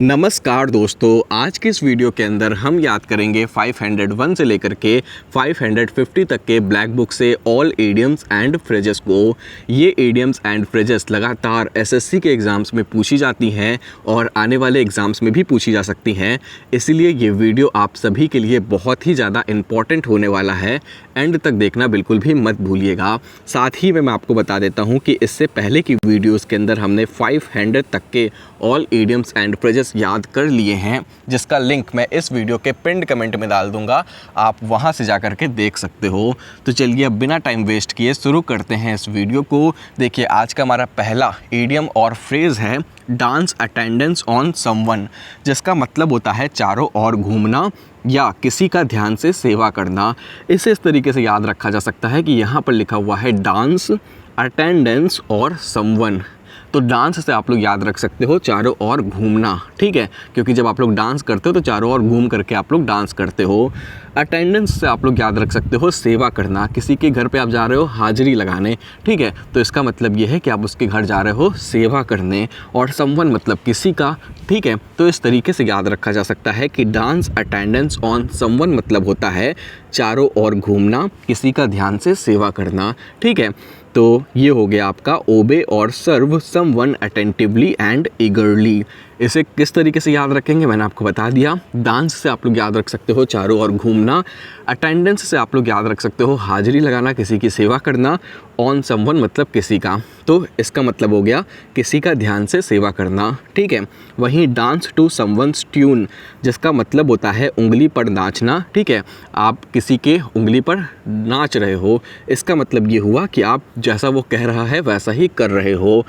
नमस्कार दोस्तों, आज के इस वीडियो के अंदर हम याद करेंगे 501 से लेकर के 550 तक के ब्लैक बुक से ऑल इडियम्स एंड फ्रेजेस को। ये इडियम्स एंड फ्रेजेस लगातार एसएससी के एग्ज़ाम्स में पूछी जाती हैं और आने वाले एग्ज़ाम्स में भी पूछी जा सकती हैं। इसीलिए ये वीडियो आप सभी के लिए बहुत ही ज़्यादा इम्पॉर्टेंट होने वाला है। एंड तक देखना बिल्कुल भी मत भूलिएगा। साथ ही मैं आपको बता देता हूँ कि इससे पहले की वीडियोज़ के अंदर हमने 500 तक के ऑल इडियम्स एंड फ्रेजेस याद कर लिए हैं, जिसका लिंक मैं इस वीडियो के पिन्ड कमेंट में डाल दूंगा, आप वहां से जाकर के देख सकते हो। तो चलिए अब बिना टाइम वेस्ट किए शुरू करते हैं इस वीडियो को। देखिए, आज का हमारा पहला इडियम और फ्रेज है डांस अटेंडेंस ऑन समवन, जिसका मतलब होता है चारों ओर घूमना या किसी का ध्यान से सेवा करना। इसे इस तरीके से याद रखा जा सकता है कि यहाँ पर लिखा हुआ है डांस अटेंडेंस और समवन। तो डांस से आप लोग याद रख सकते हो चारों ओर घूमना, ठीक है, क्योंकि जब आप लोग डांस करते हो तो चारों ओर घूम करके आप लोग डांस करते हो। अटेंडेंस से आप लोग याद रख सकते हो सेवा करना, किसी के घर पे आप जा रहे हो हाजिरी लगाने, ठीक है, तो इसका मतलब ये है कि आप उसके घर जा रहे हो सेवा करने। और समवन मतलब किसी का, ठीक है, तो इस तरीके से याद रखा जा सकता है कि डांस अटेंडेंस ऑन समवन मतलब होता है चारों ओर घूमना, किसी का ध्यान से सेवा करना, ठीक है। तो ये हो गया आपका ओबे और सर्व समवन अटेंटिवली एंड ईगरली। इसे किस तरीके से याद रखेंगे मैंने आपको बता दिया। डांस से आप लोग याद रख सकते हो चारों ओर घूमना, अटेंडेंस से आप लोग याद रख सकते हो हाजिरी लगाना, किसी की सेवा करना, ऑन समवन मतलब किसी का, तो इसका मतलब हो गया किसी का ध्यान से सेवा करना, ठीक है। वहीं डांस टू समवन्स ट्यून, जिसका मतलब होता है उंगली पर नाचना, ठीक है, आप किसी के उंगली पर नाच रहे हो, इसका मतलब ये हुआ कि आप जैसा वो कह रहा है वैसा ही कर रहे हो।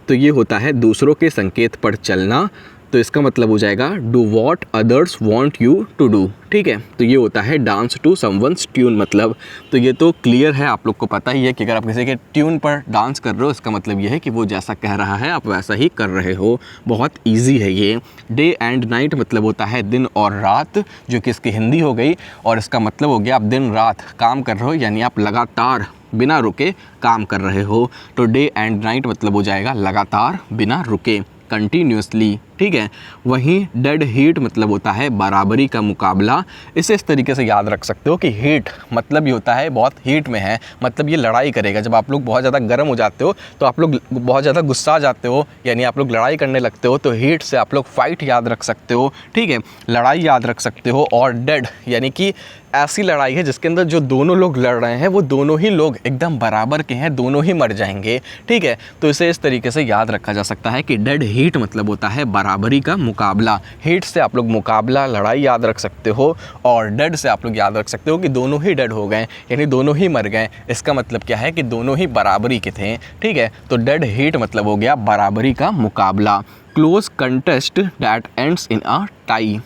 तो ये होता है दूसरों के संकेत पर चलना, तो इसका मतलब हो जाएगा do what others want you to do, ठीक है। तो ये होता है डांस टू समवन्स ट्यून मतलब। तो ये तो क्लियर है, आप लोग को पता ही है कि अगर आप किसी के ट्यून पर डांस कर रहे हो, इसका मतलब ये है कि वो जैसा कह रहा है आप वैसा ही कर रहे हो। बहुत ईजी है ये। डे एंड नाइट मतलब होता है दिन और रात, जो कि इसकी हिंदी हो गई, और इसका मतलब हो गया आप दिन रात काम कर रहे हो, यानी आप लगातार बिना रुके काम कर रहे हो। तो डे एंड नाइट मतलब हो जाएगा लगातार बिना रुके, कंटिन्यूसली, ठीक है। वहीं डेड हीट मतलब होता है बराबरी का मुकाबला। इसे इस तरीके से याद रख सकते हो कि हीट मतलब ये होता है बहुत हीट में है, मतलब ये लड़ाई करेगा। जब आप लोग बहुत ज़्यादा गर्म हो जाते हो तो आप लोग बहुत ज़्यादा गुस्सा आ जाते हो, यानी आप लोग लड़ाई करने लगते हो, तो हीट से आप लोग फाइट याद रख सकते हो, ठीक है, लड़ाई याद रख सकते हो। और डेड यानी कि ऐसी लड़ाई है जिसके अंदर जो दोनों लोग लड़ रहे हैं वो दोनों ही लोग एकदम बराबर के हैं, दोनों ही मर जाएंगे, ठीक है। तो इसे इस तरीके से याद रखा जा सकता है कि डेड हीट मतलब होता है बराबरी का मुकाबला। हीट से आप लोग मुकाबला, लड़ाई याद रख सकते हो, और डेड से आप लोग याद रख सकते हो कि दोनों ही डेड हो गए, यानी दोनों ही मर गए। इसका मतलब क्या है कि दोनों ही बराबरी के थे, ठीक है। तो डेड हीट मतलब हो गया बराबरी का मुकाबला। Close contest that ends in a tie.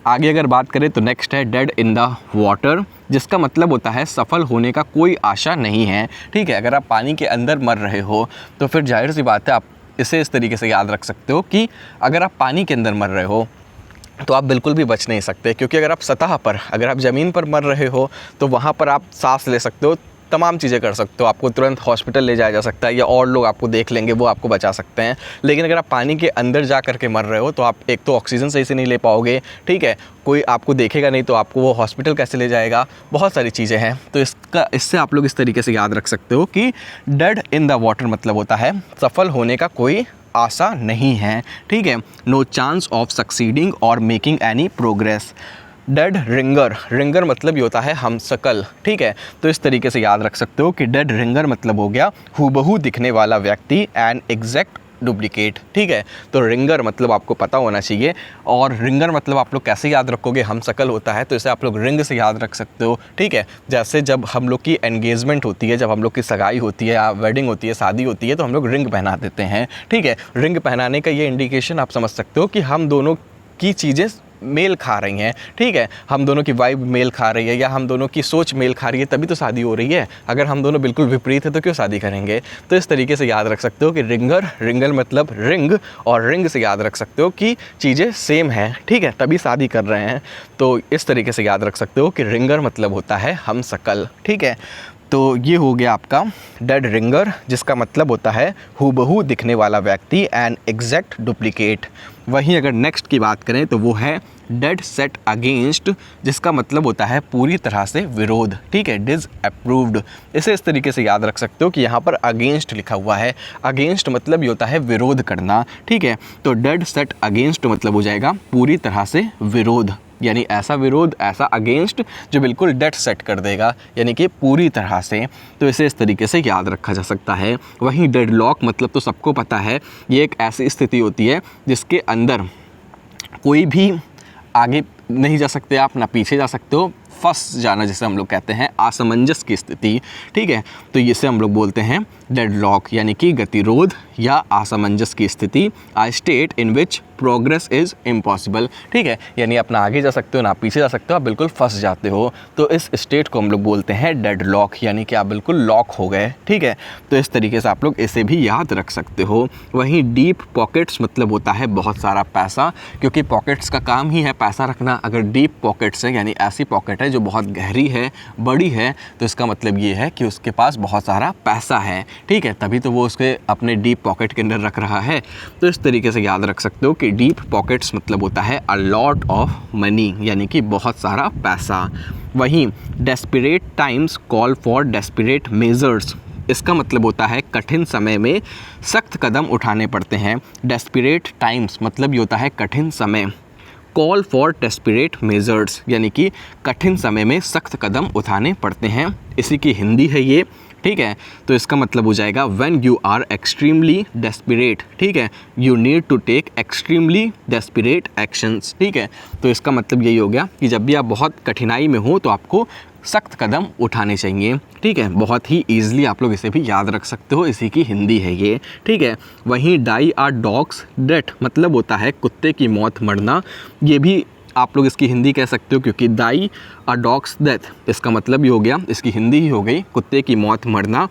आगे अगर बात करें तो नेक्स्ट है डेड इन द वाटर, जिसका मतलब होता है सफल होने का कोई आशा नहीं है, ठीक है। अगर आप पानी के अंदर मर रहे हो तो फिर जाहिर सी बात है आप इसे इस तरीके से याद रख सकते हो कि अगर आप पानी के अंदर मर रहे हो तो आप बिल्कुल भी बच नहीं सकते, क्योंकि अगर आप सतह पर, अगर आप ज़मीन पर मर रहे हो तो वहाँ पर आप सांस ले सकते हो, तमाम चीज़ें कर सकते हो, आपको तुरंत हॉस्पिटल ले जाया जा सकता है, या और लोग आपको देख लेंगे, वो आपको बचा सकते हैं। लेकिन अगर आप पानी के अंदर जा करके मर रहे हो तो आप एक तो ऑक्सीजन सही से नहीं ले पाओगे, ठीक है, कोई आपको देखेगा नहीं तो आपको वो हॉस्पिटल कैसे ले जाएगा, बहुत सारी चीज़ें हैं। तो इससे आप लोग इस तरीके से याद रख सकते हो कि डेड इन द वाटर मतलब होता है सफल होने का कोई आशा नहीं है, ठीक है, नो चांस ऑफ सक्सीडिंग और making any progress. Dead ringer, ringer मतलब ये होता है हमशक्ल, ठीक है। तो इस तरीके से याद रख सकते हो कि डेड रिंगर मतलब हो गया हूबहू दिखने वाला व्यक्ति, एन एग्जैक्ट डुप्लीकेट, ठीक है। तो रिंगर मतलब आपको पता होना चाहिए। और रिंगर मतलब आप लोग कैसे याद रखोगे, हमशक्ल होता है तो इसे आप लोग रिंग से याद रख सकते हो, ठीक है। जैसे जब हम लोग की एंगेजमेंट होती है, जब हम लोग की सगाई होती है या वेडिंग होती है, शादी होती है, तो हम लोग रिंग पहना देते हैं, ठीक है। रिंग पहनाने का ये इंडिकेशन आप समझ सकते हो कि हम दोनों की चीज़ें मेल खा रही हैं, ठीक है, हम दोनों की वाइब मेल खा रही है, या हम दोनों की सोच मेल खा रही है, तभी तो शादी हो रही है। अगर हम दोनों बिल्कुल विपरीत है तो क्यों शादी करेंगे। तो इस तरीके से याद रख सकते हो कि रिंगर, रिंगर मतलब रिंग, और रिंग से याद रख सकते हो कि चीज़ें सेम हैं, ठीक है, तभी शादी कर रहे हैं। तो इस तरीके से याद रख सकते हो कि रिंगर मतलब होता है हमशक्ल, ठीक है। तो ये हो गया आपका डेड रिंगर, जिसका मतलब होता है हूबहू दिखने वाला व्यक्ति, एन एग्जैक्ट डुप्लीकेट। वहीं अगर नेक्स्ट की बात करें तो वो है डेड सेट अगेंस्ट, जिसका मतलब होता है पूरी तरह से विरोध, ठीक है, डिसअप्रूव्ड। इसे इस तरीके से याद रख सकते हो कि यहाँ पर अगेंस्ट लिखा हुआ है। अगेंस्ट मतलब ये होता है विरोध करना, ठीक है। तो डेड सेट अगेंस्ट मतलब हो जाएगा पूरी तरह से विरोध, यानी ऐसा विरोध, ऐसा अगेंस्ट जो बिल्कुल डेड सेट कर देगा, यानी कि पूरी तरह से। तो इसे इस तरीके से याद रखा जा सकता है। वहीं डेडलॉक मतलब तो सबको पता है, ये एक ऐसी स्थिति होती है जिसके अंदर कोई भी आगे नहीं जा सकते आप, ना पीछे जा सकते हो, फंस जाना जिसे हम लोग कहते हैं, असमंजस की स्थिति, ठीक है। तो इसे हम लोग बोलते हैं डेडलॉक, यानी कि गतिरोध या असमंजस की स्थिति। A state in which progress is impossible, ठीक है, यानी आप ना आगे जा सकते हो ना पीछे जा सकते हो, आप बिल्कुल फंस जाते हो। तो इस स्टेट को हम लोग बोलते हैं डेडलॉक, यानी कि आप बिल्कुल लॉक हो गए, ठीक है। तो इस तरीके से आप लोग इसे भी याद रख सकते हो। वहीं डीप पॉकेट्स मतलब होता है बहुत सारा पैसा, क्योंकि पॉकेट्स का काम ही है पैसा रखना। अगर डीप पॉकेट्स है, यानी ऐसी पॉकेट है जो बहुत गहरी है, बड़ी है, तो इसका मतलब ये है कि उसके पास बहुत सारा पैसा है, ठीक है, तभी तो वो उसके अपने डीप पॉकेट के अंदर रख रहा है। तो इस तरीके से याद रख सकते हो कि डीप पॉकेट्स मतलब होता है अ लॉट ऑफ मनी, यानी कि बहुत सारा पैसा। वहीं desperate times call for desperate measures, इसका मतलब होता है कठिन समय में सख्त कदम उठाने पड़ते हैं। डेस्परेट टाइम्स मतलब ये होता है कठिन समय, कॉल फॉर डेस्परेट मेजर्स, यानी कि कठिन समय में सख्त कदम उठाने पड़ते हैं। इसी की हिंदी है ये, ठीक है। तो इसका मतलब हो जाएगा when you are extremely desperate, ठीक है, you need to take extremely desperate actions, ठीक है। तो इसका मतलब यही हो गया कि जब भी आप बहुत कठिनाई में हो तो आपको सख्त कदम उठाने चाहिए, ठीक है। बहुत ही ईजिली आप लोग इसे भी याद रख सकते हो, इसी की हिंदी है ये, ठीक है। वहीं डाई आर डॉग्स डेथ मतलब होता है कुत्ते की मौत मरना, ये भी आप लोग इसकी हिंदी कह सकते हो, क्योंकि दाई अ डॉग्स डेथ, इसका मतलब ही हो गया, इसकी हिंदी ही हो गई कुत्ते की मौत मरना।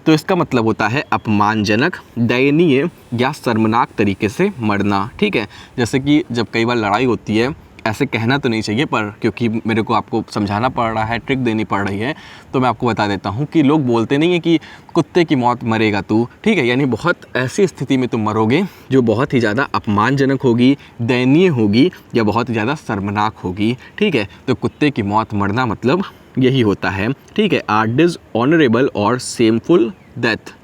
तो इसका मतलब होता है अपमानजनक, दयनीय या शर्मनाक तरीके से मरना, ठीक है। जैसे कि जब कई बार लड़ाई होती है, ऐसे कहना तो नहीं चाहिए, पर क्योंकि मेरे को आपको समझाना पड़ रहा है, ट्रिक देनी पड़ रही है, तो मैं आपको बता देता हूँ कि लोग बोलते नहीं है कि कुत्ते की मौत मरेगा तू, ठीक है, यानी बहुत ऐसी स्थिति में तुम मरोगे जो बहुत ही ज़्यादा अपमानजनक होगी, दयनीय होगी या बहुत ही ज़्यादा शर्मनाक होगी, ठीक है। तो कुत्ते की मौत मरना मतलब यही होता है, ठीक है। आर डिसऑनरेबल और शेमफुल डेथ।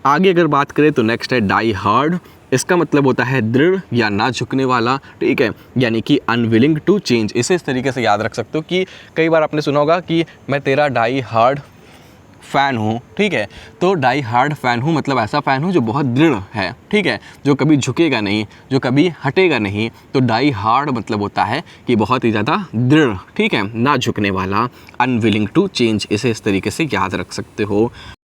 आगे अगर बात करें तो नेक्स्ट है डाई हार्ड, इसका मतलब होता है दृढ़ या ना झुकने वाला, ठीक है, यानी कि अनविलिंग टू चेंज। इसे इस तरीके से याद रख सकते हो कि कई बार आपने सुना होगा कि मैं तेरा डाई हार्ड फ़ैन हूँ, ठीक है। तो डाई हार्ड फ़ैन हूँ मतलब ऐसा फ़ैन हूँ जो बहुत दृढ़ है, ठीक है, जो कभी झुकेगा नहीं, जो कभी हटेगा नहीं। तो डाई हार्ड मतलब होता है कि बहुत ही ज़्यादा दृढ़, ठीक है, ना झुकने वाला, अनविलिंग टू चेंज। इसे इस तरीके से याद रख सकते हो।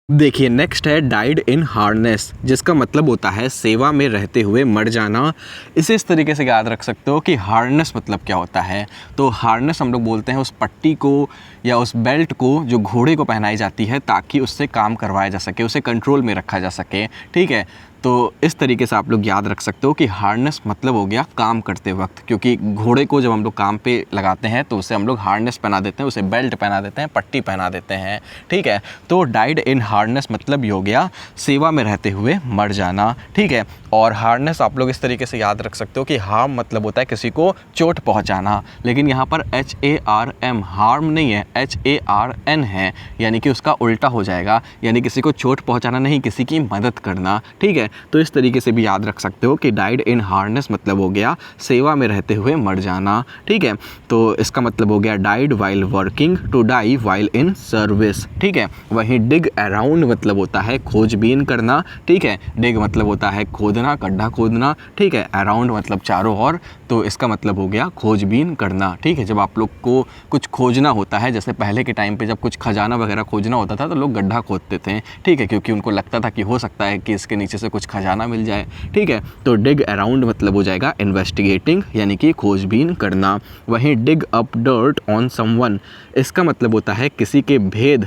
देखिए नेक्स्ट है डाइड इन हार्नेस, जिसका मतलब होता है सेवा में रहते हुए मर जाना। इसे इस तरीके से याद रख सकते हो कि हार्नेस मतलब क्या होता है। तो हार्नेस हम लोग बोलते हैं उस पट्टी को या उस बेल्ट को जो घोड़े को पहनाई जाती है ताकि उससे काम करवाया जा सके, उसे कंट्रोल में रखा जा सके, ठीक है। तो इस तरीके से आप लोग याद रख सकते हो कि हार्नेस मतलब हो गया काम करते वक्त, क्योंकि घोड़े को जब हम लोग काम पे लगाते हैं तो उसे हम लोग हार्नेस पहना देते हैं, उसे बेल्ट पहना देते हैं, पट्टी पहना देते हैं, ठीक है। तो डाइड इन हार्नेस मतलब ये हो गया सेवा में रहते हुए मर जाना, ठीक है। और हार्नेस आप लोग इस तरीके से याद रख सकते हो कि हार्म मतलब होता है किसी को चोट पहुंचाना, लेकिन यहाँ पर HARM हार्म नहीं है, HARN है, यानी कि उसका उल्टा हो जाएगा, यानी किसी को चोट पहुंचाना नहीं, किसी की मदद करना, ठीक है। तो इस तरीके से भी याद रख सकते हो कि डाइड इन हार्नेस मतलब हो गया सेवा में रहते हुए मर जाना, ठीक है। तो इसका मतलब हो गया died while working, to die while in service, ठीक है। वहीं डिग अराउंड मतलब होता है खोजबीन करना, ठीक है। डिग मतलब होता है खोदना, गड्ढा खोदना, ठीक है। अराउंड मतलब चारों ओर, तो इसका मतलब हो गया खोजबीन करना, ठीक है। जब आप लोग को कुछ खोजना होता है, जैसे पहले के टाइम पे जब कुछ खजाना वगैरह खोजना होता था तो लोग गड्ढा खोदते थे, ठीक है, क्योंकि उनको लगता था कि हो सकता है कि इसके नीचे से कुछ खजाना मिल जाए, ठीक है। तो डिग अराउंड मतलब हो जाएगा इन्वेस्टिगेटिंग, यानी कि खोजबीन करना। वहीं dig up dirt on someone, इसका मतलब होता है किसी के भेद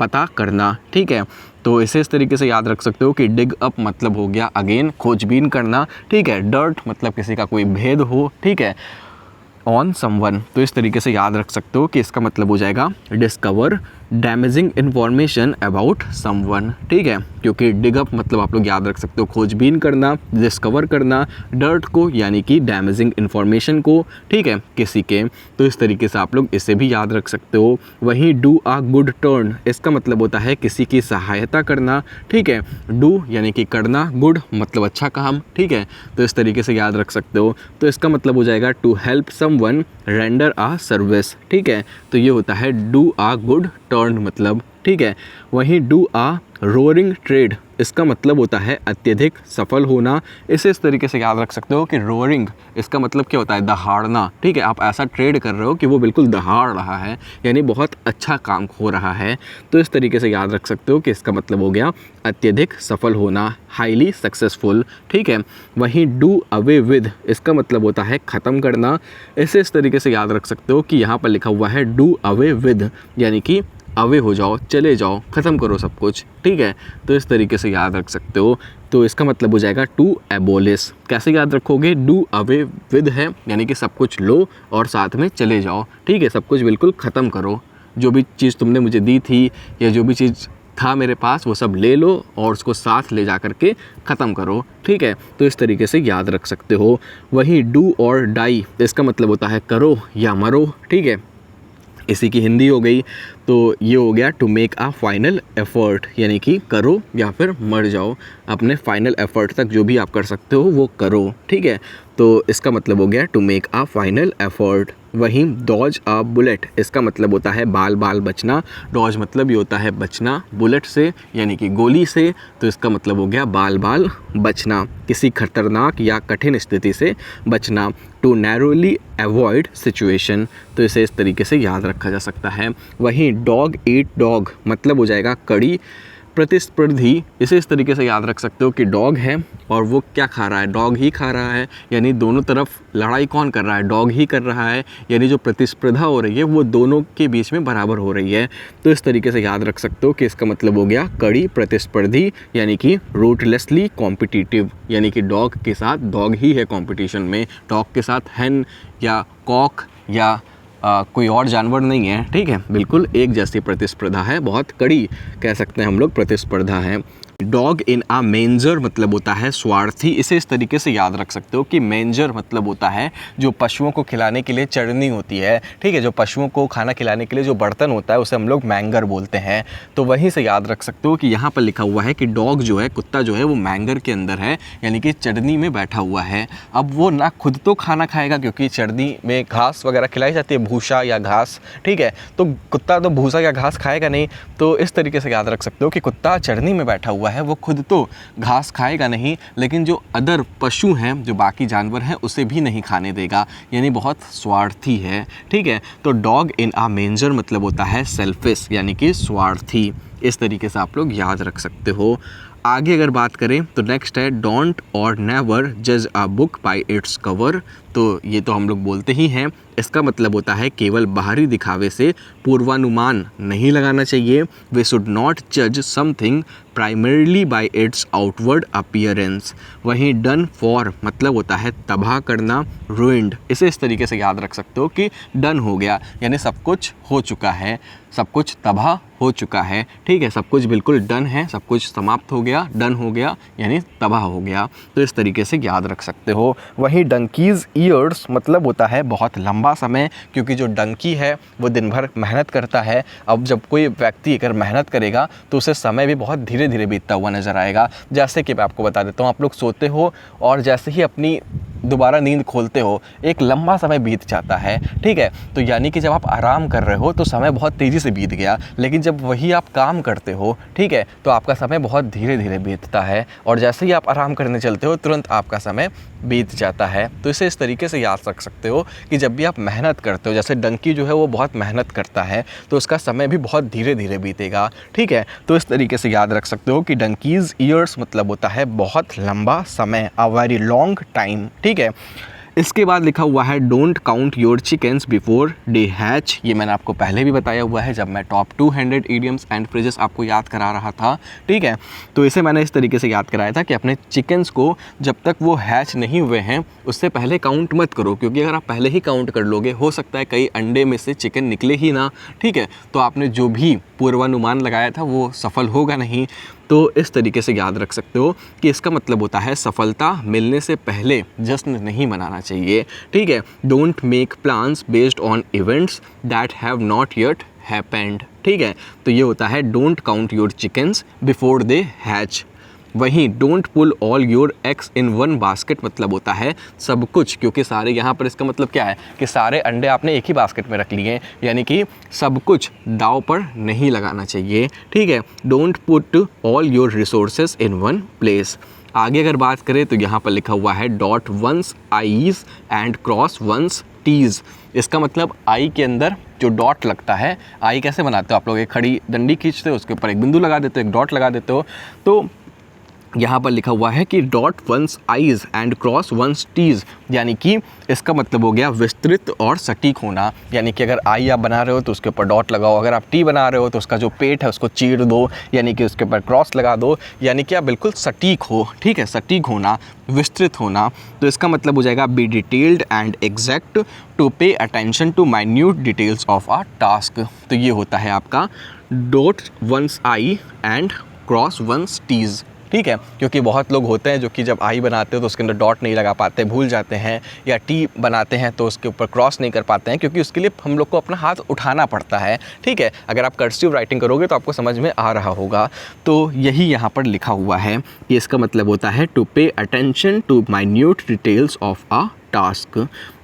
पता करना, ठीक है। तो इसे इस तरीके से याद रख सकते हो कि डिग अप मतलब हो गया अगेन खोजबीन करना, ठीक है। डर्ट मतलब किसी का कोई भेद हो, ठीक है, ऑन समवन, तो इस तरीके से याद रख सकते हो कि इसका मतलब हो जाएगा discover damaging information about someone, ठीक है, क्योंकि डिग अप मतलब आप लोग याद रख सकते हो खोजबीन करना, डिस्कवर करना डर्ट को यानी कि डैमेजिंग इन्फॉर्मेशन को, ठीक है, किसी के, तो इस तरीके से आप लोग इसे भी याद रख सकते हो। वहीं डू आ गुड टर्न, इसका मतलब होता है किसी की सहायता करना, ठीक है, डू यानी कि करना, गुड मतलब अच्छा काम, ठीक है, तो इस तरीके से याद रख सकते हो। तो इसका मतलब हो जाएगा to help someone render a service, ठीक है, तो ये होता है डू आ गुड टर्न मतलब, ठीक है। वहीं डू आ रोअरिंग ट्रेड, इसका मतलब होता है अत्यधिक सफल होना। इसे इस तरीके से याद रख सकते हो कि रोअरिंग इसका मतलब क्या होता है, दहाड़ना, ठीक है, आप ऐसा ट्रेड कर रहे हो कि वो बिल्कुल दहाड़ रहा है, यानी बहुत अच्छा काम हो रहा है, तो इस तरीके से याद रख सकते हो कि इसका मतलब हो गया अत्यधिक सफल होना, हाईली सक्सेसफुल, ठीक है। वहीं डू अवे विद, इसका मतलब होता है ख़त्म करना। इसे इस तरीके से याद रख सकते हो कि यहाँ पर लिखा हुआ है डू अवे विद, यानी कि अवे हो जाओ, चले जाओ, ख़त्म करो सब कुछ, ठीक है, तो इस तरीके से याद रख सकते हो। तो इसका मतलब हो जाएगा टू एबोलिश। कैसे याद रखोगे, डू अवे विद है यानी कि सब कुछ लो और साथ में चले जाओ, ठीक है, सब कुछ बिल्कुल ख़त्म करो, जो भी चीज़ तुमने मुझे दी थी या जो भी चीज़ था मेरे पास वो सब ले लो और उसको साथ ले जा कर के ख़त्म करो, ठीक है, तो इस तरीके से याद रख सकते हो। वहीं डू और डाई, इसका मतलब होता है करो या मरो, ठीक है, इसी की हिंदी हो गई। तो ये हो गया to make a final effort, यानी कि करो या फिर मर जाओ, अपने फाइनल एफर्ट तक जो भी आप कर सकते हो वो करो, ठीक है, तो इसका मतलब हो गया to make a final effort. वहीं डॉज अ बुलेट, इसका मतलब होता है बाल बाल बचना, डॉज मतलब ये होता है बचना बुलेट से यानी कि गोली से, तो इसका मतलब हो गया बाल बाल बचना, किसी खतरनाक या कठिन स्थिति से बचना। टू नैरोली अवॉइड सिचुएशन, तो इसे इस तरीके से याद रखा जा सकता है। वहीं डॉग ईट डॉग मतलब हो जाएगा कड़ी प्रतिस्पर्धी, इसे इस तरीके से याद रख सकते हो कि डॉग है और वो क्या खा रहा है, डॉग ही खा रहा है, यानी दोनों तरफ लड़ाई कौन कर रहा है, डॉग ही कर रहा है, यानी जो प्रतिस्पर्धा हो रही है वो दोनों के बीच में बराबर हो रही है, तो इस तरीके से याद रख सकते हो कि इसका मतलब हो गया कड़ी प्रतिस्पर्धी, यानी कि रूटलेसली कॉम्पिटिटिव, यानी कि डॉग के साथ डॉग ही है कंपटीशन में, डॉग के साथ हैन या कॉक या कोई और जानवर नहीं है, ठीक है, बिल्कुल एक जैसी प्रतिस्पर्धा है, बहुत कड़ी कह सकते हैं हम लोग प्रतिस्पर्धा है। डॉग इन आ मेंजर मतलब होता है स्वार्थी, इसे इस तरीके से याद रख सकते हो कि मेंजर मतलब होता है जो पशुओं को खिलाने के लिए चढ़नी होती है, ठीक है, जो पशुओं को खाना खिलाने के लिए जो बर्तन होता है उसे हम लोग मैंगर बोलते हैं, तो वहीं से याद रख सकते हो कि यहाँ पर लिखा हुआ है कि डॉग जो है, कुत्ता जो है वो मैंगर के अंदर है, यानी कि चढ़नी में बैठा हुआ है। अब वो ना खुद तो खाना खाएगा क्योंकि चढ़नी में घास वगैरह खिलाई जाती है, भूसा या घास, ठीक है, तो कुत्ता तो भूसा या घास खाएगा नहीं, तो इस तरीके से याद रख सकते हो कि कुत्ता चढ़नी में बैठा हुआ है, वो खुद तो घास खाएगा नहीं लेकिन जो अदर पशु हैं, जो बाकी जानवर हैं, उसे भी नहीं खाने देगा, यानी बहुत स्वार्थी है, ठीक है, तो डॉग इन आ मेंजर मतलब होता है सेल्फिश, यानी कि स्वार्थी, इस तरीके से आप लोग याद रख सकते हो। आगे अगर बात करें तो नेक्स्ट है डोंट और नेवर जज a book by its cover, तो ये तो हम लोग बोलते ही हैं, इसका मतलब होता है केवल बाहरी दिखावे से पूर्वानुमान नहीं लगाना चाहिए। वे शुड नॉट जज something primarily bye it's outward appearance. वहीं डन फॉर मतलब होता है तबाह करना, रूइंड, इसे इस तरीके से याद रख सकते हो कि डन हो गया, यानी सब कुछ हो चुका है, सब कुछ तबाह हो चुका है, ठीक है, सब कुछ बिल्कुल डन है, सब कुछ समाप्त हो गया, डन हो गया यानी तबाह हो गया, तो इस तरीके से याद रख सकते हो। वहीं डंकीज़ ईयर्स मतलब होता है बहुत लंबा समय, क्योंकि जो डंकी है वो दिन भर मेहनत करता है। अब जब कोई व्यक्ति अगर मेहनत करेगा तो उसे समय भी बहुत धीरे धीरे बीतता हुआ नज़र आएगा। जैसे कि मैं आपको बता देता हूँ, आप लोग सोते हो और जैसे ही अपनी दोबारा नींद खोलते हो एक लंबा समय बीत जाता है, ठीक है, तो यानी कि जब आप आराम कर रहे हो तो समय बहुत तेज़ी से बीत गया, लेकिन जब वही आप काम करते हो, ठीक है, तो आपका समय बहुत धीरे धीरे बीतता है, और जैसे ही आप आराम करने चलते हो तुरंत आपका समय बीत जाता है। तो इसे इस तरीके से याद रख सकते हो कि जब भी आप मेहनत करते हो, जैसे डंकी जो है वो बहुत मेहनत करता है तो उसका समय भी बहुत धीरे धीरे बीतेगा, ठीक है, तो इस तरीके से याद रख सकते हो कि डंकीज़ ईयर्स मतलब होता है बहुत लंबा समय, अ वेरी लॉन्ग टाइम, ठीक है। इसके बाद लिखा हुआ है don't count your chickens before they hatch. ये मैंने आपको पहले भी बताया हुआ है जब मैं टॉप 200 इडियम्स एंड फ्रेजेस आपको याद करा रहा था, ठीक है। तो इसे मैंने इस तरीके से याद कराया था कि अपने चिकन्स को जब तक वो हैच नहीं हुए हैं उससे पहले काउंट मत करो, क्योंकि अगर आप पहले ही काउंट कर लोगे हो सकता है कई अंडे में से चिकन निकले ही ना, ठीक है। तो आपने जो भी पूर्वानुमान लगाया था वो सफल होगा नहीं। तो इस तरीके से याद रख सकते हो कि इसका मतलब होता है सफलता मिलने से पहले जश्न नहीं मनाना चाहिए, ठीक है। Don't make plans based on events that have not yet happened, ठीक है। तो ये होता है don't count your chickens before they hatch. वहीं don't put all your eggs in one basket मतलब होता है सब कुछ, क्योंकि सारे यहाँ पर इसका मतलब क्या है कि सारे अंडे आपने एक ही बास्केट में रख लिए हैं, यानी कि सब कुछ दाव पर नहीं लगाना चाहिए, ठीक है। Don't put all your resources in one place. आगे अगर बात करें तो यहाँ पर लिखा हुआ है dot one's i's and cross one's t's. इसका मतलब आई के अंदर जो डॉट लगता है, आई कैसे बनाते हो आप लोग, एक खड़ी डंडी खींचते हो उसके ऊपर एक बिंदु लगा देते हो, एक डॉट लगा देते हो। तो यहाँ पर लिखा हुआ है कि dot one's i's and cross one's t's, यानी कि इसका मतलब हो गया विस्तृत और सटीक होना। यानी कि अगर आई आप बना रहे हो तो उसके ऊपर डॉट लगाओ, अगर आप टी बना रहे हो तो उसका जो पेट है उसको चीर दो, यानी कि उसके ऊपर क्रॉस लगा दो, यानी कि आप बिल्कुल सटीक हो, ठीक है। सटीक होना, विस्तृत होना। तो इसका मतलब हो जाएगा be detailed and exact, to pay attention to minute details of a task. तो ये होता है आपका dot one's i and cross one's t's, ठीक है। क्योंकि बहुत लोग होते हैं जो कि जब आई बनाते हो तो उसके अंदर डॉट नहीं लगा पाते, भूल जाते हैं, या टी बनाते हैं तो उसके ऊपर क्रॉस नहीं कर पाते हैं, क्योंकि उसके लिए हम लोग को अपना हाथ उठाना पड़ता है, ठीक है। अगर आप कर्सिव राइटिंग करोगे तो आपको समझ में आ रहा होगा। तो यही यहाँ पर लिखा हुआ है कि इसका मतलब होता है to pay attention to minute details of a task.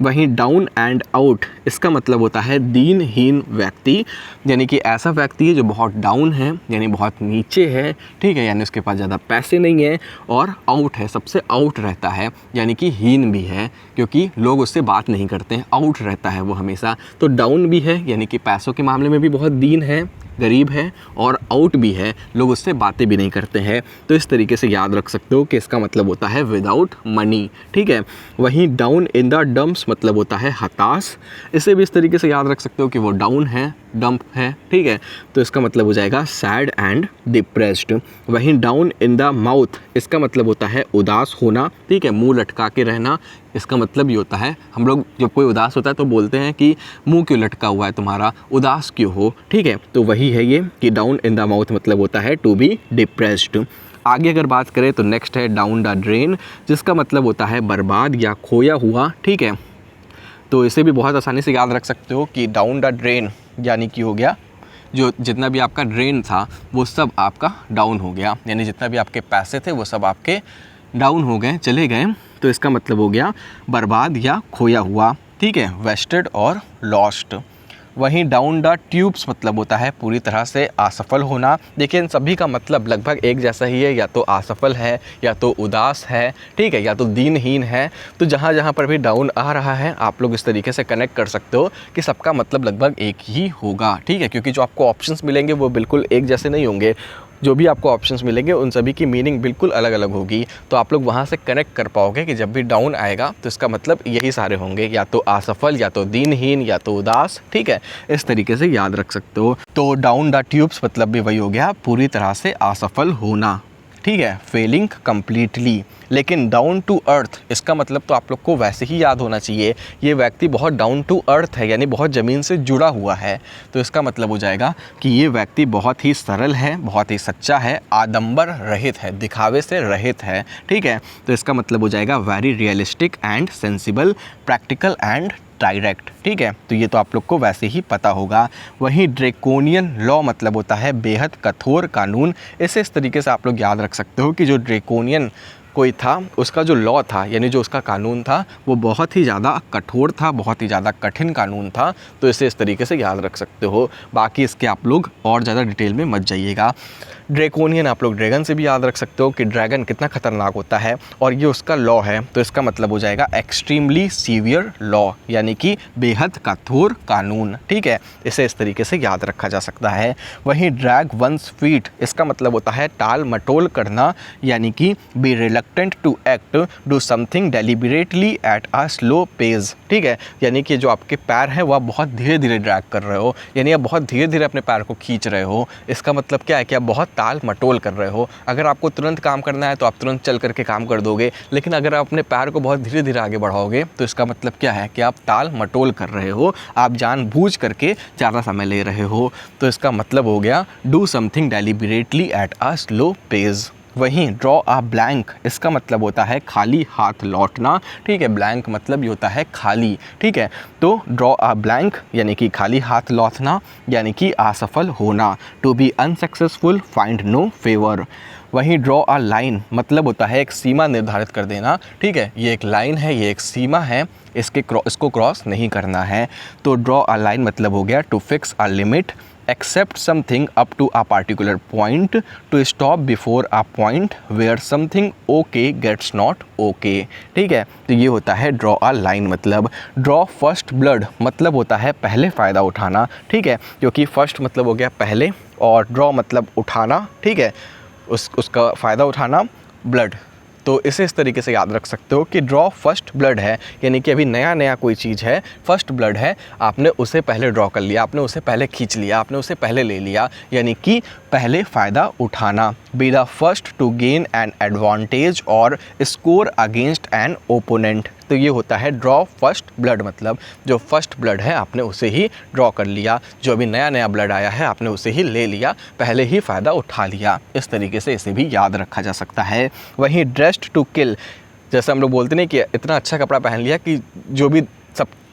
वहीं डाउन एंड आउट, इसका मतलब होता है दीनहीन व्यक्ति, यानी कि ऐसा व्यक्ति है जो बहुत डाउन है, यानी बहुत नीचे है, ठीक है, यानी उसके पास ज़्यादा पैसे नहीं है, और आउट है, सबसे आउट रहता है, यानी कि हीन भी है, क्योंकि लोग उससे बात नहीं करते हैं, आउट रहता है वो हमेशा। तो डाउन भी है, यानी कि पैसों के मामले में भी बहुत दीन है, गरीब है, और आउट भी है, लोग उससे बातें भी नहीं करते हैं। तो इस तरीके से याद रख सकते हो कि इसका मतलब होता है विदाउट मनी, ठीक है। वहीं डाउन इन द डम्प्स मतलब होता है हताश। इसे भी इस तरीके से याद रख सकते हो कि वो डाउन है, डंप है, ठीक है। तो इसका मतलब हो जाएगा सैड एंड डिप्रेस्ड। वहीं डाउन इन द माउथ, इसका मतलब होता है उदास होना, ठीक है, मुंह लटका के रहना। इसका मतलब ये होता है, हम लोग जब कोई उदास होता है तो बोलते हैं कि मुंह क्यों लटका हुआ है तुम्हारा, उदास क्यों हो, ठीक है। तो वही है ये कि डाउन इन द माउथ मतलब होता है टू बी डिप्रेस्ड। आगे अगर बात करें तो नेक्स्ट है डाउन द ड्रेन, जिसका मतलब होता है बर्बाद या खोया हुआ, ठीक है। तो इसे भी बहुत आसानी से याद रख सकते हो कि डाउन द ड्रेन यानी कि हो गया जो जितना भी आपका ड्रेन था वो सब आपका डाउन हो गया, यानी जितना भी आपके पैसे थे वो सब आपके डाउन हो गए, चले गए। तो इसका मतलब हो गया बर्बाद या खोया हुआ, ठीक है, वेस्टेड और लॉस्ट। वहीं डाउन द ट्यूब्स मतलब होता है पूरी तरह से असफल होना। देखिए इन सभी का मतलब लगभग एक जैसा ही है, या तो असफल है, या तो उदास है, ठीक है, या तो दीनहीन है। तो जहाँ जहाँ पर भी डाउन आ रहा है आप लोग इस तरीके से कनेक्ट कर सकते हो कि सबका मतलब लगभग एक ही होगा, ठीक है। क्योंकि जो आपको ऑप्शंस मिलेंगे वो बिल्कुल एक जैसे नहीं होंगे, जो भी आपको ऑप्शंस मिलेंगे उन सभी की मीनिंग बिल्कुल अलग अलग होगी। तो आप लोग वहाँ से कनेक्ट कर पाओगे कि जब भी डाउन आएगा तो इसका मतलब यही सारे होंगे, या तो असफल, या तो दीनहीन, या तो उदास, ठीक है। इस तरीके से याद रख सकते हो। तो डाउन द ट्यूब्स मतलब भी वही हो गया, पूरी तरह से असफल होना, ठीक है, फेलिंग कम्प्लीटली। लेकिन डाउन टू अर्थ इसका मतलब तो आप लोग को वैसे ही याद होना चाहिए, ये व्यक्ति बहुत डाउन टू अर्थ है, यानी बहुत ज़मीन से जुड़ा हुआ है। तो इसका मतलब हो जाएगा कि ये व्यक्ति बहुत ही सरल है, बहुत ही सच्चा है, आडंबर रहित है, दिखावे से रहित है, ठीक है। तो इसका मतलब हो जाएगा very realistic and sensible, practical and direct, ठीक है। तो ये तो आप लोग को वैसे ही पता होगा। वहीं ड्रेकोनियन लॉ मतलब होता है बेहद कठोर कानून। इसे इस तरीके से आप लोग याद रख सकते हो कि जो ड्रेकोनियन कोई था उसका जो लॉ था, यानी जो उसका कानून था वो बहुत ही ज़्यादा कठोर था, बहुत ही ज़्यादा कठिन कानून था। तो इसे इस तरीके से याद रख सकते हो। बाकी इसके आप लोग और ज़्यादा डिटेल में मत जाइएगा। ड्रैकोनियन आप लोग ड्रैगन से भी याद रख सकते हो कि ड्रैगन कितना खतरनाक होता है, और ये उसका लॉ है, तो इसका मतलब हो जाएगा एक्सट्रीमली सीवियर लॉ, यानी कि बेहद कठोर कानून। ठीक है, इसे इस तरीके से याद रखा जा सकता है। वहीं ड्रैग वंस फीट, इसका मतलब होता है टाल मटोल करना, यानी कि be reluctant to act, do something deliberately at a slow pace. ठीक है, यानी कि जो आपके पैर हैं वो आप बहुत धीरे धीरे ड्रैग कर रहे हो, यानी आप बहुत धीरे धीरे अपने पैर को खींच रहे हो। इसका मतलब क्या है कि आप बहुत टाल मटोल कर रहे हो। अगर आपको तुरंत काम करना है तो आप तुरंत चल करके काम कर दोगे, लेकिन अगर आप अपने पैर को बहुत धीरे धीरे आगे बढ़ाओगे तो इसका मतलब क्या है कि आप टाल मटोल कर रहे हो, आप जानबूझ करके ज़्यादा समय ले रहे हो। तो इसका मतलब हो गया do something deliberately at a slow pace. वहीं ड्रॉ आ ब्लैंक, इसका मतलब होता है खाली हाथ लौटना। ठीक है, ब्लैंक मतलब ये होता है खाली। ठीक है, तो ड्रॉ आ ब्लैंक यानी कि खाली हाथ लौटना, यानी कि असफल होना। To be unsuccessful, find no favour. वहीं ड्रॉ आ लाइन मतलब होता है एक सीमा निर्धारित कर देना। ठीक है, ये एक लाइन है, ये एक सीमा है, इसको क्रॉस नहीं करना है। तो ड्रॉ आ लाइन मतलब हो गया to fix a limit, accept something up to a particular point, to stop before a point where something okay gets not okay। ठीक है, तो ये होता है ड्रॉ अ लाइन मतलब। ड्रॉ फर्स्ट ब्लड मतलब होता है पहले फ़ायदा उठाना। ठीक है, क्योंकि फर्स्ट मतलब हो गया पहले और ड्रॉ मतलब उठाना। ठीक है, उसका फ़ायदा उठाना, ब्लड। तो इसे इस तरीके से याद रख सकते हो कि ड्रॉ फर्स्ट ब्लड है, यानी कि अभी नया नया कोई चीज़ है, फर्स्ट ब्लड है, आपने उसे पहले ड्रॉ कर लिया, आपने उसे पहले खींच लिया, आपने उसे पहले ले लिया, यानी कि पहले फ़ायदा उठाना। Be the first to gain an advantage और स्कोर अगेंस्ट एन ओपोनेंट। तो ये होता है ड्रॉ फर्स्ट ब्लड मतलब जो फर्स्ट ब्लड है आपने उसे ही ड्रॉ कर लिया, जो अभी नया नया ब्लड आया है आपने उसे ही ले लिया, पहले ही फ़ायदा उठा लिया। इस तरीके से इसे भी याद रखा जा सकता है। वहीं ड्रेस्ड टू किल, जैसे हम लोग बोलते नहीं कि इतना अच्छा कपड़ा पहन लिया कि जो भी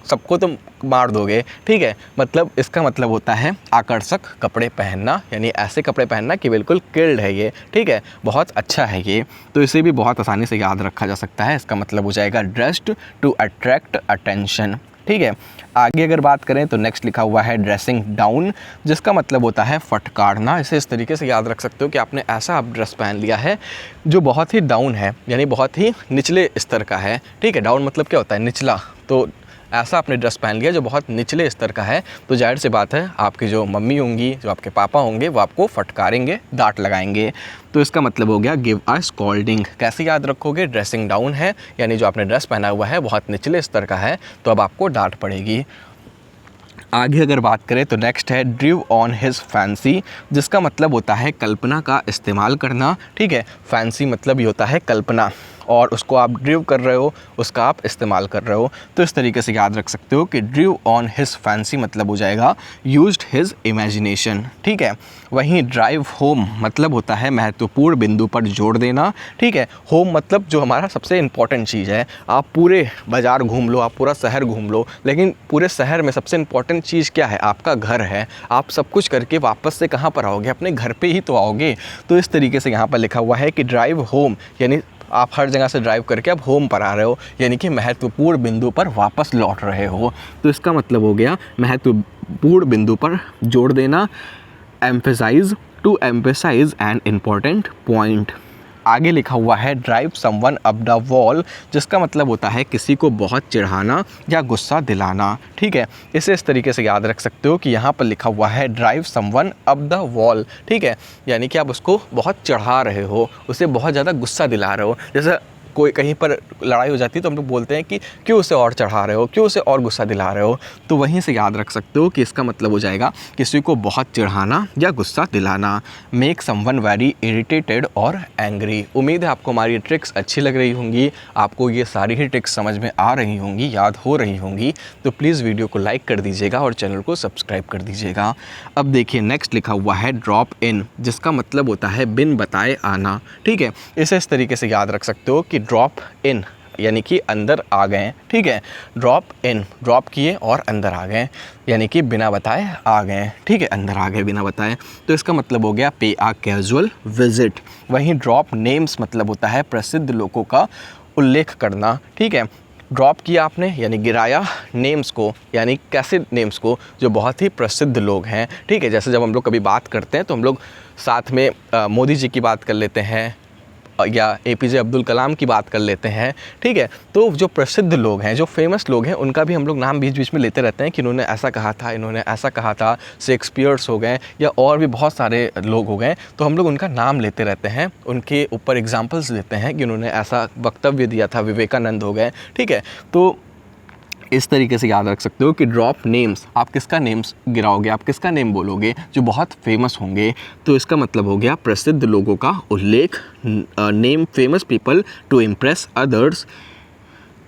सबको तुम मार दोगे। ठीक है, मतलब इसका मतलब होता है आकर्षक कपड़े पहनना, यानी ऐसे कपड़े पहनना कि बिल्कुल किल्ड है ये। ठीक है, बहुत अच्छा है ये, तो इसे भी बहुत आसानी से याद रखा जा सकता है। इसका मतलब हो जाएगा ड्रेस्ड टू अट्रैक्ट अटेंशन। ठीक है, आगे अगर बात करें तो नेक्स्ट लिखा हुआ है ड्रेसिंग डाउन, जिसका मतलब होता है फटकारना। इसे इस तरीके से याद रख सकते हो कि आपने ऐसा आप ड्रेस पहन लिया है जो बहुत ही डाउन है, यानी बहुत ही निचले स्तर का है। ठीक है, डाउन मतलब क्या होता है, निचला। तो ऐसा आपने ड्रेस पहन लिया जो बहुत निचले स्तर का है, तो जाहिर सी बात है आपकी जो मम्मी होंगी, जो आपके पापा होंगे, वो आपको फटकारेंगे, डांट लगाएंगे। तो इसका मतलब हो गया गिव अ स्कॉल्डिंग। कैसे याद रखोगे, ड्रेसिंग डाउन है, यानी जो आपने ड्रेस पहना हुआ है बहुत निचले स्तर का है, तो अब आपको डांट पड़ेगी। आगे अगर बात करें तो नेक्स्ट है ड्रीव ऑन हिज फैंसी, जिसका मतलब होता है कल्पना का इस्तेमाल करना। ठीक है, फैंसी मतलब ये होता है कल्पना, और उसको आप ड्रीव कर रहे हो, उसका आप इस्तेमाल कर रहे हो। तो इस तरीके से याद रख सकते हो कि ड्रीव ऑन हिज फैंसी मतलब हो जाएगा यूज्ड हिज इमेजिनेशन। ठीक है, वहीं ड्राइव होम मतलब होता है महत्वपूर्ण बिंदु पर जोड़ देना। ठीक है, होम मतलब जो हमारा सबसे इम्पॉर्टेंट चीज़ है। आप पूरे बाज़ार घूम लो, आप पूरा शहर घूम लो, लेकिन पूरे शहर में सबसे इम्पॉर्टेंट चीज़ क्या है, आपका घर है। आप सब कुछ करके वापस से कहाँ पर आओगे, अपने घर पे ही तो आओगे। तो इस तरीके से यहाँ पर लिखा हुआ है कि ड्राइव होम, यानी आप हर जगह से ड्राइव करके अब होम पर आ रहे हो, यानी कि महत्वपूर्ण बिंदु पर वापस लौट रहे हो। तो इसका मतलब हो गया महत्वपूर्ण बिंदु पर जोड़ देना, emphasise, to emphasise an important point. आगे लिखा हुआ है drive someone up the wall, जिसका मतलब होता है किसी को बहुत चिढ़ाना या गुस्सा दिलाना। ठीक है, इसे इस तरीके से याद रख सकते हो कि यहाँ पर लिखा हुआ है drive someone up the wall. ठीक है, यानी कि आप उसको बहुत चढ़ा रहे हो, उसे बहुत ज़्यादा गुस्सा दिला रहे हो। जैसे कोई कहीं पर लड़ाई हो जाती है तो हम लोग बोलते हैं कि क्यों उसे और चढ़ा रहे हो, क्यों उसे और गुस्सा दिला रहे हो। तो वहीं से याद रख सकते हो कि इसका मतलब हो जाएगा किसी को बहुत चिढ़ाना या गुस्सा दिलाना। मेक समवन वेरी इरिटेटेड और एंग्री। उम्मीद है आपको हमारी ट्रिक्स अच्छी लग रही होंगी, आपको ये सारी ही ट्रिक्स समझ में आ रही होंगी, याद हो रही होंगी। तो प्लीज़ वीडियो को लाइक कर दीजिएगा और चैनल को सब्सक्राइब कर दीजिएगा। अब देखिए नेक्स्ट लिखा हुआ है ड्रॉप इन, जिसका मतलब होता है बिन बताए आना। ठीक है, इसे इस तरीके से याद रख सकते हो कि ड्रॉप इन यानी कि अंदर आ गए। ठीक है, ड्रॉप इन, ड्रॉप किए और अंदर आ गए, यानी कि बिना बताए आ गए। ठीक है, अंदर आ गए बिना बताए। तो इसका मतलब हो गया पे आ कैजुअल विजिट। वहीं ड्रॉप नेम्स मतलब होता है प्रसिद्ध लोगों का उल्लेख करना। ठीक है, ड्रॉप किया आपने यानी गिराया नेम्स को, यानी कैसे नेम्स को जो बहुत ही प्रसिद्ध लोग हैं, ठीक है। जैसे जब हम लोग कभी बात करते हैं तो हम लोग साथ में मोदी जी की बात कर लेते हैं या APJ अब्दुल कलाम की बात कर लेते हैं, ठीक है। तो जो प्रसिद्ध लोग हैं, जो फेमस लोग हैं, उनका भी हम लोग नाम बीच बीच में लेते रहते हैं कि इन्होंने ऐसा कहा था, इन्होंने ऐसा कहा था। शेक्सपियर्स हो गए या और भी बहुत सारे लोग हो गए, तो हम लोग उनका नाम लेते रहते हैं, उनके ऊपर एग्जाम्पल्स लेते हैं कि उन्होंने ऐसा वक्तव्य दिया था। विवेकानंद हो गए, ठीक है। तो इस तरीके से याद रख सकते हो कि ड्रॉप नेम्स, आप किसका नेम्स गिराओगे, आप किसका नेम बोलोगे जो बहुत फेमस होंगे, तो इसका मतलब हो गया प्रसिद्ध लोगों का उल्लेख। Name famous people to impress others,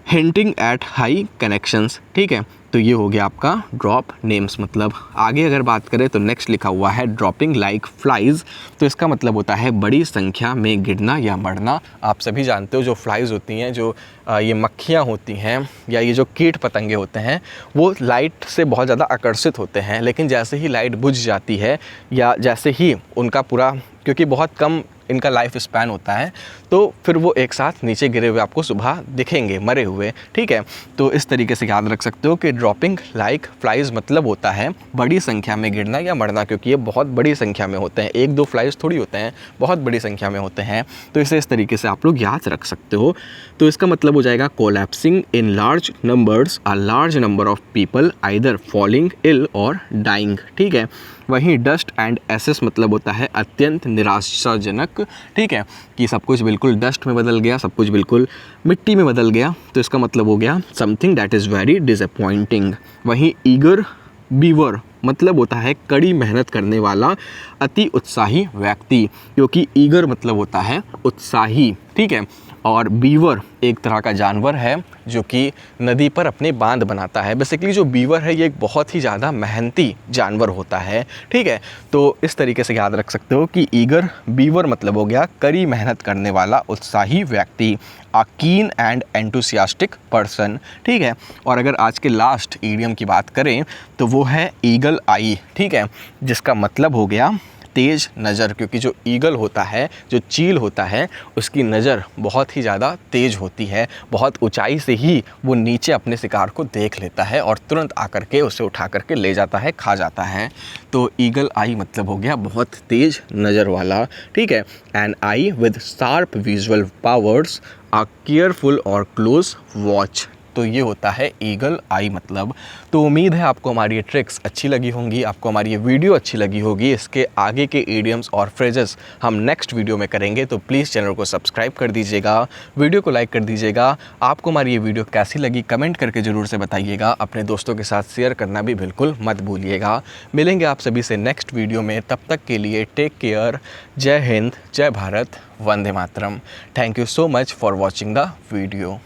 hinting at high connections, ठीक है। तो ये हो गया आपका ड्रॉप नेम्स। मतलब आगे अगर बात करें तो नेक्स्ट लिखा हुआ है ड्रॉपिंग लाइक फ्लाइज, तो इसका मतलब होता है बड़ी संख्या में गिरना या मरना। आप सभी जानते हो जो फ्लाइज होती हैं, जो ये मक्खियाँ होती हैं या ये जो कीट पतंगे होते हैं, वो लाइट से बहुत ज़्यादा आकर्षित होते हैं, लेकिन जैसे ही लाइट बुझ जाती है या जैसे ही उनका पूरा, क्योंकि बहुत कम इनका लाइफ स्पैन होता है, तो फिर वो एक साथ नीचे गिरे हुए आपको सुबह दिखेंगे, मरे हुए, ठीक है। तो इस तरीके से याद रख सकते हो कि ड्रॉपिंग लाइक फ्लाइज मतलब होता है बड़ी संख्या में गिरना या मरना, क्योंकि ये बहुत बड़ी संख्या में होते हैं, एक दो फ्लाइज थोड़ी होते हैं, बहुत बड़ी संख्या में होते हैं। तो इसे इस तरीके से आप लोग याद रख सकते हो। तो इसका मतलब हो जाएगा collapsing in large numbers, a large number of people either falling ill और डाइंग, ठीक है। वहीं डस्ट एंड एसेस मतलब होता है अत्यंत निराशाजनक, ठीक है, कि सब कुछ बिल्कुल डस्ट में बदल गया, सब कुछ बिल्कुल मिट्टी में बदल गया, तो इसका मतलब हो गया something that is very disappointing. वहीं ईगर बीवर मतलब होता है कड़ी मेहनत करने वाला, अति उत्साही व्यक्ति, क्योंकि ईगर मतलब होता है उत्साही, ठीक है। और बीवर एक तरह का जानवर है जो कि नदी पर अपने बांध बनाता है। बेसिकली जो बीवर है ये एक बहुत ही ज़्यादा मेहनती जानवर होता है, ठीक है। तो इस तरीके से याद रख सकते हो कि ईगर बीवर मतलब हो गया कड़ी मेहनत करने वाला उत्साही व्यक्ति, अ कीन एंड एंथुसियास्टिक पर्सन, ठीक है। और अगर आज के लास्ट ईडियम की बात करें तो वो है ईगल आई, ठीक है, जिसका मतलब हो गया तेज़ नज़र, क्योंकि जो ईगल होता है, जो चील होता है, उसकी नज़र बहुत ही ज़्यादा तेज़ होती है। बहुत ऊंचाई से ही वो नीचे अपने शिकार को देख लेता है और तुरंत आकर के उसे उठा करके ले जाता है, खा जाता है। तो ईगल आई मतलब हो गया बहुत तेज़ नज़र वाला, ठीक है। An eye with sharp visual powers, a careful और क्लोज वॉच, तो ये होता है ईगल आई मतलब। तो उम्मीद है आपको हमारी ये ट्रिक्स अच्छी लगी होंगी, आपको हमारी ये वीडियो अच्छी लगी होगी। इसके आगे के इडियम्स और फ्रेजेस हम नेक्स्ट वीडियो में करेंगे, तो प्लीज़ चैनल को सब्सक्राइब कर दीजिएगा, वीडियो को लाइक कर दीजिएगा। आपको हमारी ये वीडियो कैसी लगी कमेंट करके ज़रूर से बताइएगा। अपने दोस्तों के साथ शेयर करना भी बिल्कुल मत भूलिएगा। मिलेंगे आप सभी से नेक्स्ट वीडियो में, तब तक के लिए टेक केयर। जय हिंद, जय भारत, वंदे मातरम। Thank you so much for watching the video.